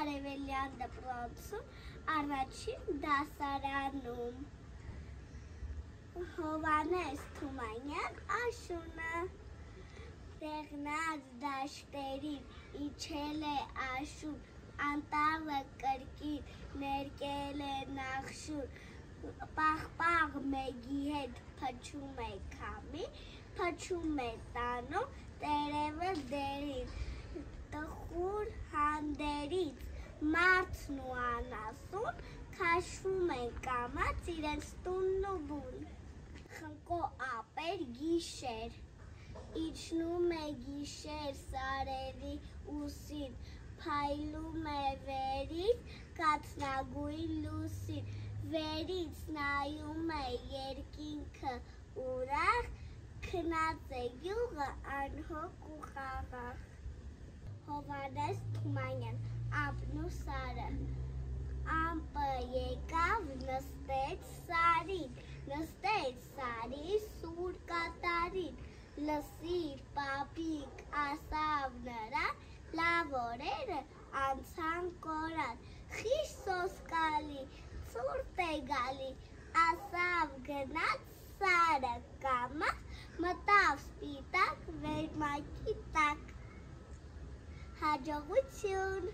Արևելյան դպրոցում, առաջին դասարանում։ Հովհաննես Թումանյան աշունը դեղնած դաշտերին իջել է աշուն, անտառը կրկին ներկել է նախշուն, պաղ-պաղ մեգի հետ փչում է քամի, փչում է տանում տերևը դերին, տխուր հանդերից մարդն ու անասուն քաշվում են կամաց իրենց տունն ու բուն։ Խնկո ապեր գիշեր, իջնում է գիշեր սարերի ուսին, փայլում է վերից կաթնագույն լուսին, վերից նայում է երկինքը ուրախ, քնած է գյուղը անհոգ ու խաղաղ։ Հովհաննես Թումանյան, ամպն ու սարը։ Ամպը եկավ, նստեց սարին, նստեց սարի սուր կատարին, լսիր պապիկ ասավ նրան, լավ օրերը անցան կորան, խիստ սոսկալի, ցուրտ է գալի, ասավ գնաց սարը կամաց, մտավ սպիտակ վերմակի տակ։ Հաջողություն։